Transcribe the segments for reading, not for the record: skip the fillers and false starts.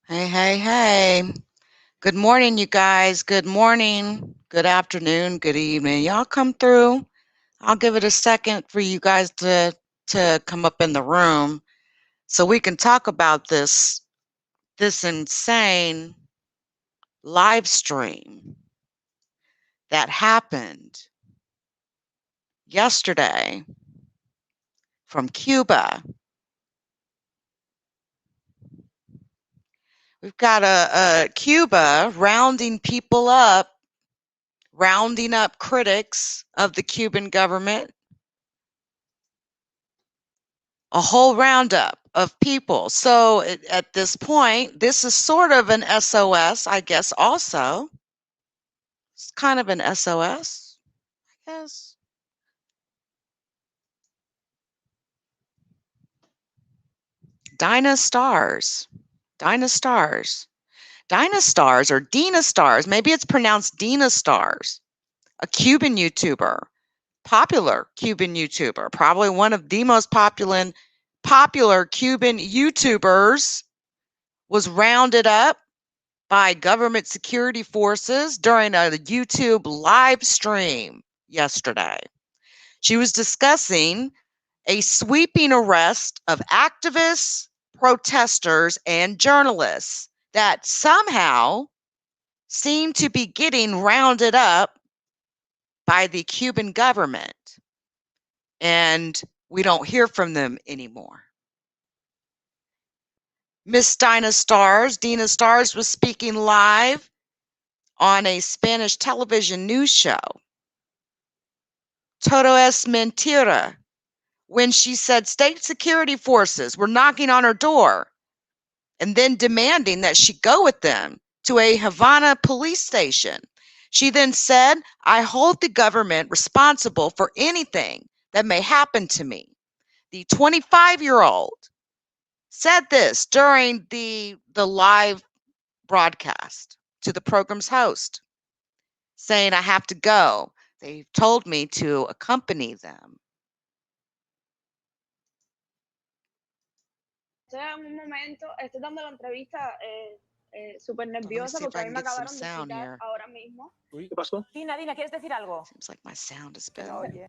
Hey, hey, hey. Good morning, you guys. Good morning, good afternoon, good evening. Y'all come through. I'll give it a second for you guys to come up in the room so we can talk about this insane live stream that happened yesterday from Cuba. We've got a Cuba rounding people up, rounding up critics of the Cuban government, a whole roundup of people. So at this point, this is sort of an SOS, I guess, also. It's kind of an SOS, I guess. Dina Stars. Dina Stars. Dina Stars or Dina Stars. Maybe it's pronounced Dina Stars. A Cuban YouTuber. Popular Cuban YouTuber. Probably one of the most popular Cuban YouTubers was rounded up by government security forces during a YouTube live stream yesterday. She was discussing a sweeping arrest of activists, protesters, and journalists that somehow seem to be getting rounded up by the Cuban government. And we don't hear from them anymore. Miss Dina Stars was speaking live on a Spanish television news show. Todo es mentira, when she said state security forces were knocking on her door and then demanding that she go with them to a Havana police station. She then said, "I hold the government responsible for anything that may happen to me." The 25-year-old said this during the live broadcast to the program's host, saying, "I have to go. They told me to accompany them." En un momento, estoy dando la entrevista súper Let me nerviosa see if porque I a mí can me get some acabaron de sound citar here. ahora mismo. ¿Qué pasó? Dina, ¿quieres decir algo? Seems like my sound has Que been. no oye.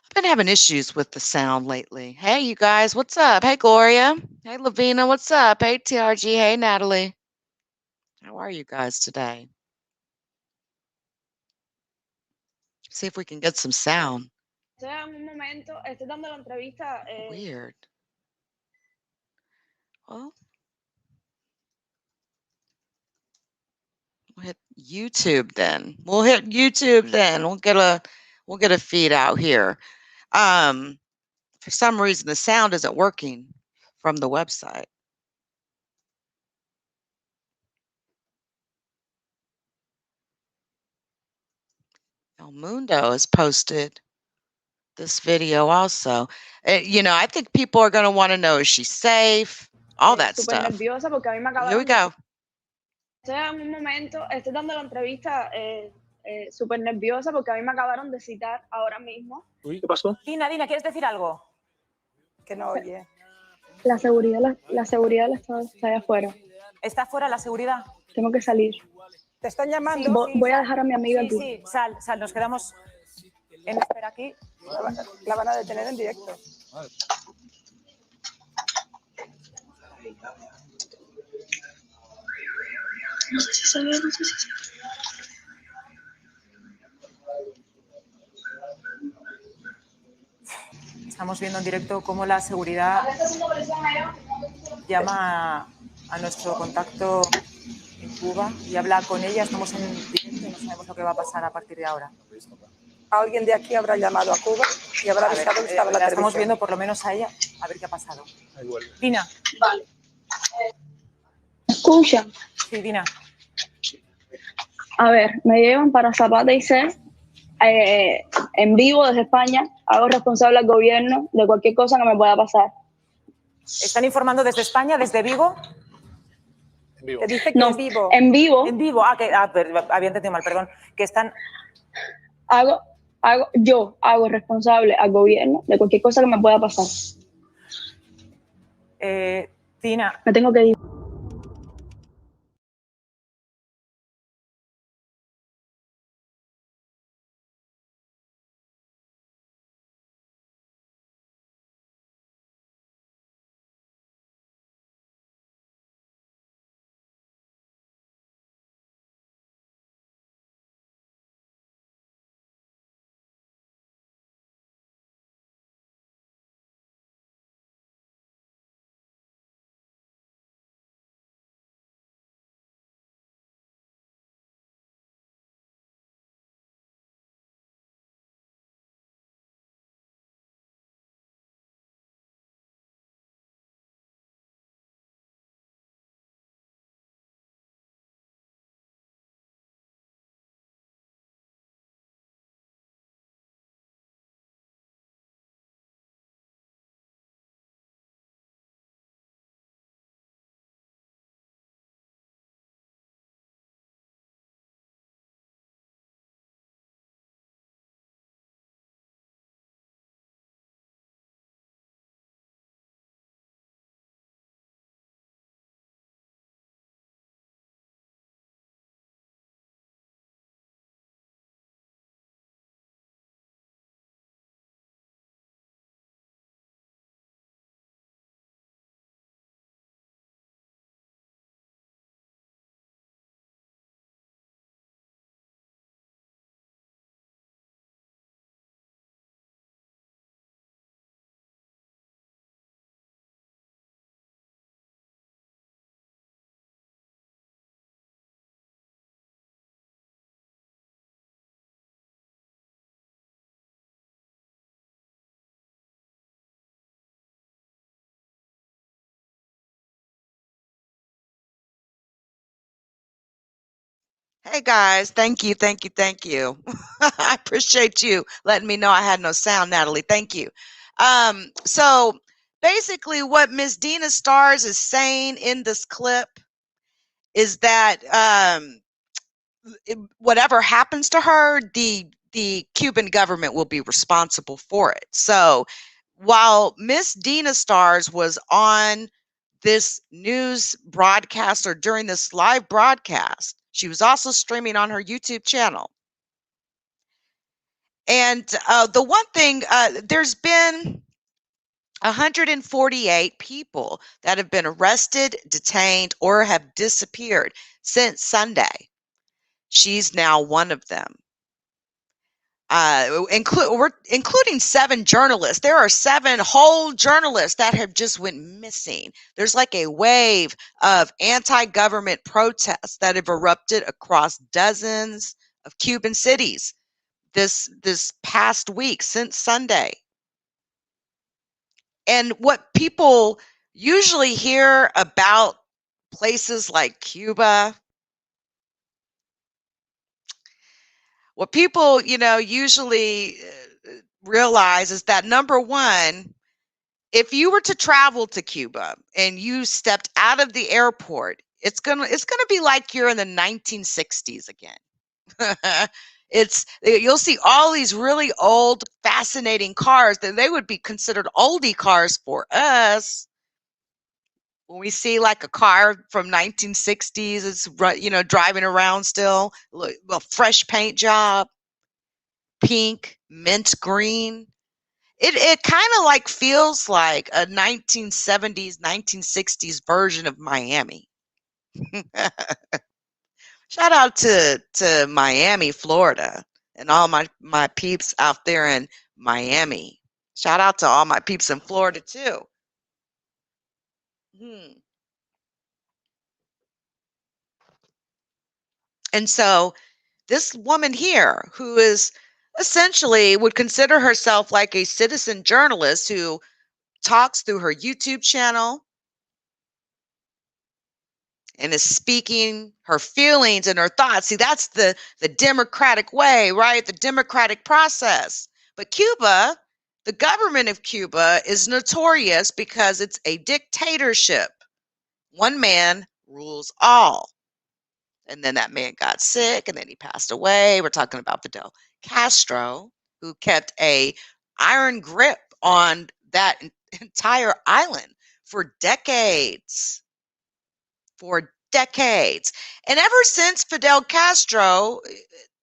I've been having issues with the sound lately. Hey, you guys, what's up? Hey, Gloria. Hey, Lavina, what's up? Hey, TRG. Hey, Natalie. How are you guys today? See if we can get some sound. En un momento, estoy dando la entrevista. Weird. Well, we'll hit YouTube then. We'll hit YouTube then. We'll get a feed out here. For some reason, the sound isn't working from the website. El Mundo has posted this video also. I think people are going to want to know, is she safe? All that Súper stuff. nerviosa porque a mí me acabaron. Here we go. En un momento, estoy dando la entrevista súper nerviosa porque a mí me acabaron de citar ahora mismo. ¿Qué pasó? Dina, ¿quieres decir algo? Que no oye. La seguridad está allá afuera. ¿Está fuera la seguridad? Tengo que salir. ¿Te están llamando? Sí, voy a dejar a mi amiga aquí. Sí, sal, nos quedamos en espera aquí. La van a detener en directo. No sé si se ve, no sé si se ve. Estamos viendo en directo cómo la seguridad llama a nuestro contacto en Cuba y habla con ella. Estamos en directo y no sabemos lo que va a pasar a partir de ahora. Alguien de aquí habrá llamado a Cuba y habrá avisado que estaba en la estamos televisión. viendo por lo menos a ella, a ver qué ha pasado. Dina. Vale. Escucha. Sí, Dina. A ver, me llevan para Zapata y C, en vivo desde España. Hago responsable al gobierno de cualquier cosa que me pueda pasar. ¿Están informando desde España, desde Vigo? En vivo. Te dice que No, en vivo. En vivo. En vivo. Había entendido mal, perdón. Que están... Yo hago responsable al gobierno de cualquier cosa que me pueda pasar. Dina. Me tengo que ir. Hey guys, thank you, thank you, thank you. I appreciate you letting me know I had no sound, Natalie. Thank you. So basically what Miss Dina Stars is saying in this clip is that whatever happens to her, the Cuban government will be responsible for it. So while Miss Dina Stars was on this news broadcast or during this live broadcast, she was also streaming on her YouTube channel. And the one thing, there's been 148 people that have been arrested, detained, or have disappeared since Sunday. She's now one of them. Including 7 journalists. There are 7 whole journalists that have just went missing. There's like a wave of anti-government protests that have erupted across dozens of Cuban cities this past week since Sunday. And what people usually hear about places like Cuba, what people, usually realize is that, number one, if you were to travel to Cuba and you stepped out of the airport, it's gonna be like you're in the 1960s again. You'll see all these really old, fascinating cars that they would be considered oldie cars for us. When we see like a car from 1960s, it's driving around still, a fresh paint job, pink, mint green. It kind of like feels like a 1970s, 1960s version of Miami. Shout out to Miami, Florida, and all my peeps out there in Miami. Shout out to all my peeps in Florida too. And so this woman here, who is essentially would consider herself like a citizen journalist who talks through her YouTube channel and is speaking her feelings and her thoughts. See, that's the democratic way, right? The democratic process. But Cuba, the government of Cuba is notorious because it's a dictatorship. One man rules all. And then that man got sick and then he passed away. We're talking about Fidel Castro, who kept a iron grip on that entire island for decades. And ever since Fidel Castro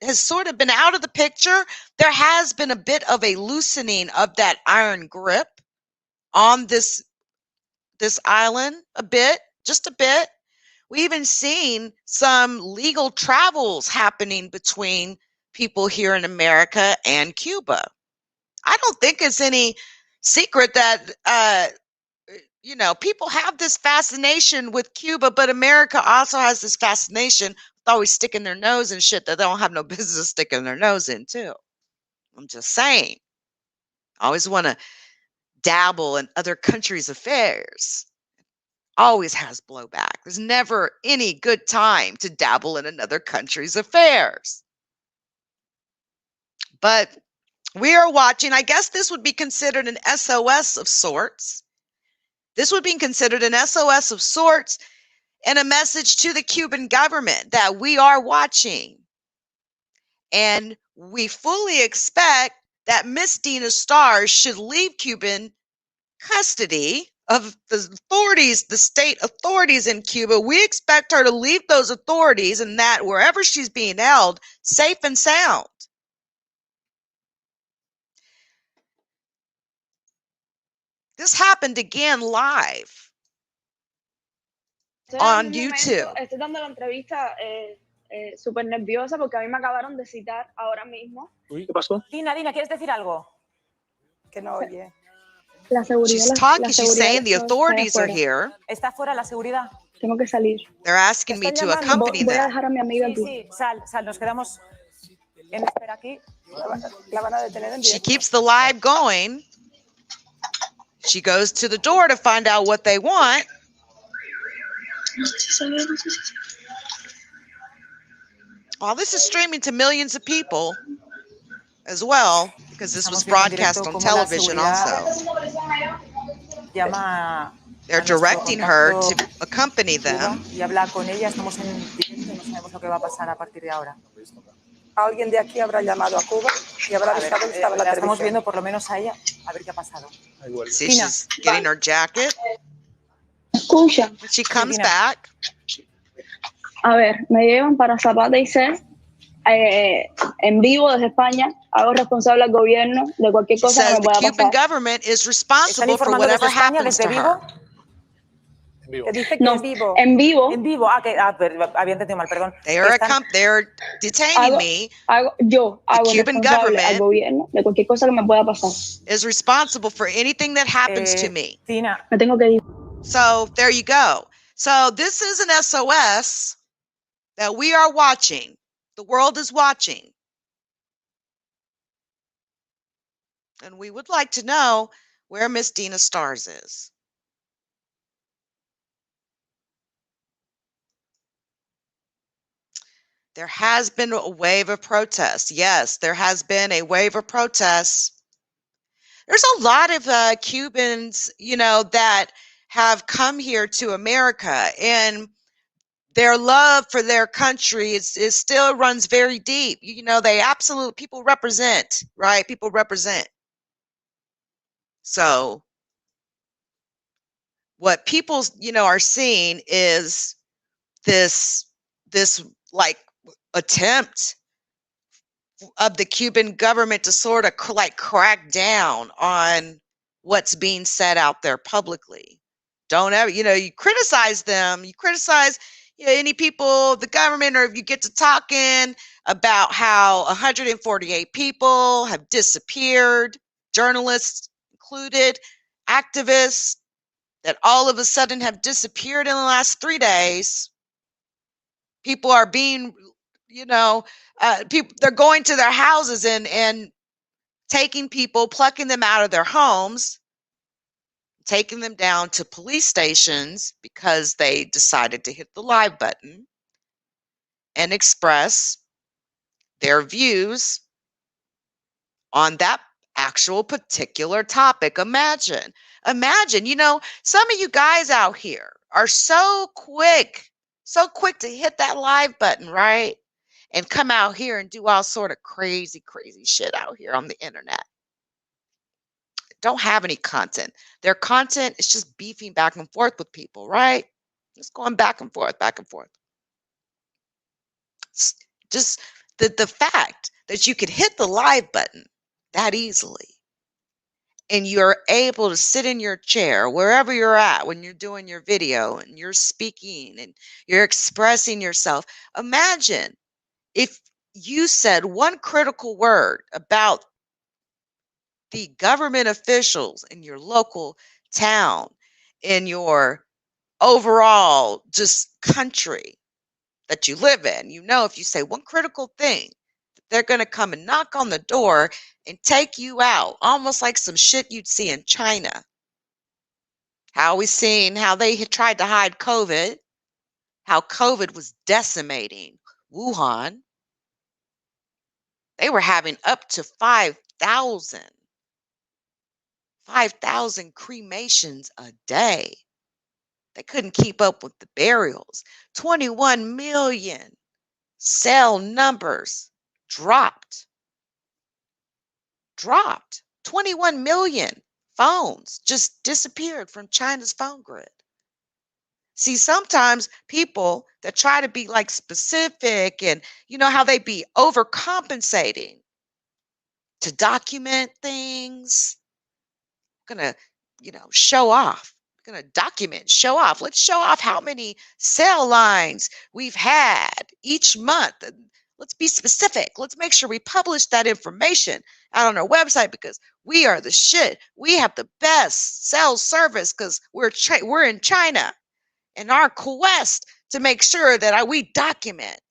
has sort of been out of the picture, there has been a bit of a loosening of that iron grip on this island, just a bit. We even seen some legal travels happening between people here in America and Cuba. I don't think it's any secret that people have this fascination with Cuba, but America also has this fascination with always sticking their nose in shit that they don't have no business sticking their nose in too. I'm just saying. I always want to dabble in other countries' affairs. Always has blowback. There's never any good time to dabble in another country's affairs. But we are watching. I guess this would be considered an SOS of sorts. This would be considered an SOS of sorts and a message to the Cuban government that we are watching. And we fully expect that Miss Dina Stars should leave Cuban custody of the authorities, the state authorities in Cuba. We expect her to leave those authorities and that wherever she's being held, safe and sound. This happened again live on YouTube. Estoy dando la entrevista súper nerviosa porque a mí me acabaron de citar ahora mismo. Uy, ¿qué pasó? Dina, ¿quieres decir algo? Que no oye. La seguridad, She's talking, she's saying the authorities are here. Está fuera la seguridad. Tengo que salir. They're asking me to accompany Voy a them. dejar a mi amiga aquí. Sí, sal, nos quedamos en espera aquí. La van a detener en She directo. keeps the live going. She goes to the door to find out what they want. Well, this is streaming to millions of people as well, because this was Estamos viendo en broadcast directo on cómo la television seguridad also. llama They're a nuestro directing her contacto to accompany en Cuba them. y habla con ella. Estamos en directo, no sabemos lo que va a pasar a partir de ahora. Alguien de aquí habrá llamado a Cuba y habrá A ver, avisado que estaba en la la estamos televisión. viendo por lo menos a ella, a ver qué ha pasado. See, Dina. she's getting her jacket. Escucha, When she comes Dina. back, a ver, me llevan para Zapata y C, en vivo desde España, hago responsable al gobierno de cualquier she cosa que says me the pueda Cuban pasar. government is ¿Están responsible for informando desde whatever España, happens desde to vivo? her. En vivo. Que dice que No, en vivo. en vivo, En vivo. Había entendido mal, perdón. They're detaining hago, me. hago Cuban responsable al government gobierno de cualquier cosa que me pueda pasar. is responsible for anything that happens to me. Dina, Me tengo que ir. So there you go. So this is an SOS that we are watching. The world is watching. And we would like to know where Miss Dina Stars is. There has been a wave of protests. Yes, there has been a wave of protests. There's a lot of Cubans, that have come here to America, and their love for their country is still runs very deep. They absolutely, people represent, right? People represent. So what people, are seeing is this like attempt of the Cuban government to sort of crack down on what's being said out there publicly. Don't ever, you criticize them, you criticize any people, the government, or if you get to talking about how 148 people have disappeared, journalists included, activists that all of a sudden have disappeared in the last 3 days. People are being, people, they're going to their houses and taking people, plucking them out of their homes, taking them down to police stations because they decided to hit the live button and express their views on that actual particular topic. Imagine, some of you guys out here are so quick to hit that live button, right? And come out here and do all sort of crazy shit out here on the internet. Don't have any content. Their content is just beefing back and forth with people, right? Just going back and forth. Just the fact that you could hit the live button that easily, and you're able to sit in your chair wherever you're at when you're doing your video and you're speaking and you're expressing yourself. Imagine if you said one critical word about the government officials in your local town, in your overall just country that you live in. If you say one critical thing, they're going to come and knock on the door and take you out, almost like some shit you'd see in China. How we seen how they had tried to hide COVID, how COVID was decimating Wuhan. They were having up to 5,000 cremations a day. They couldn't keep up with the burials. 21 million cell numbers dropped. 21 million phones just disappeared from China's phone grid. See, sometimes people that try to be like specific, and how they be overcompensating to document things, gonna, show off. Gonna document, show off. Let's show off how many cell lines we've had each month. Let's be specific. Let's make sure we publish that information out on our website, because we are the shit. We have the best cell service because we're in China, and our quest to make sure that we document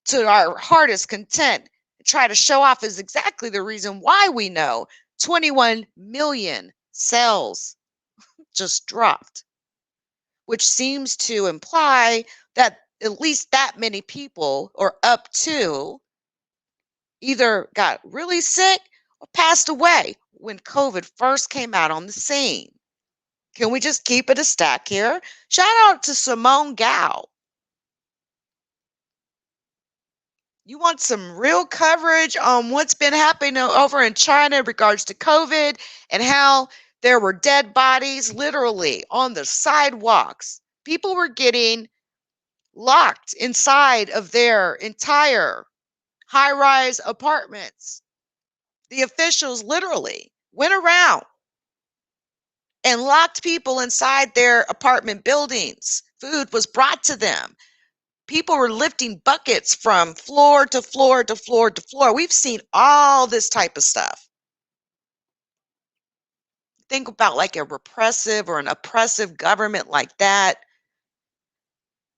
to our heart's content and try to show off is exactly the reason why we know 21 million cells just dropped, which seems to imply that at least that many people, or up to, either got really sick or passed away when COVID first came out on the scene. Can we just keep it a stack here? Shout out to Simone Gao. You want some real coverage on what's been happening over in China in regards to COVID and how there were dead bodies literally on the sidewalks. People were getting locked inside of their entire high-rise apartments. The officials literally went around and locked people inside their apartment buildings. Food was brought to them. People were lifting buckets from floor to floor to floor to floor. We've seen all this type of stuff. Think about like a repressive or an oppressive government like that,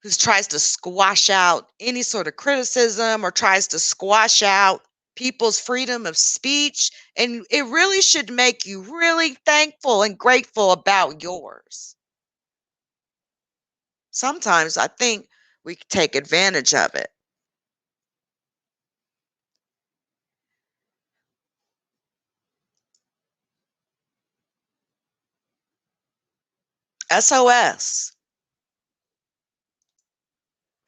who tries to squash out any sort of criticism or tries to squash out people's freedom of speech. And it really should make you really thankful and grateful about yours. Sometimes I think we take advantage of it. SOS.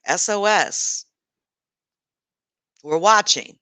SOS. We're watching.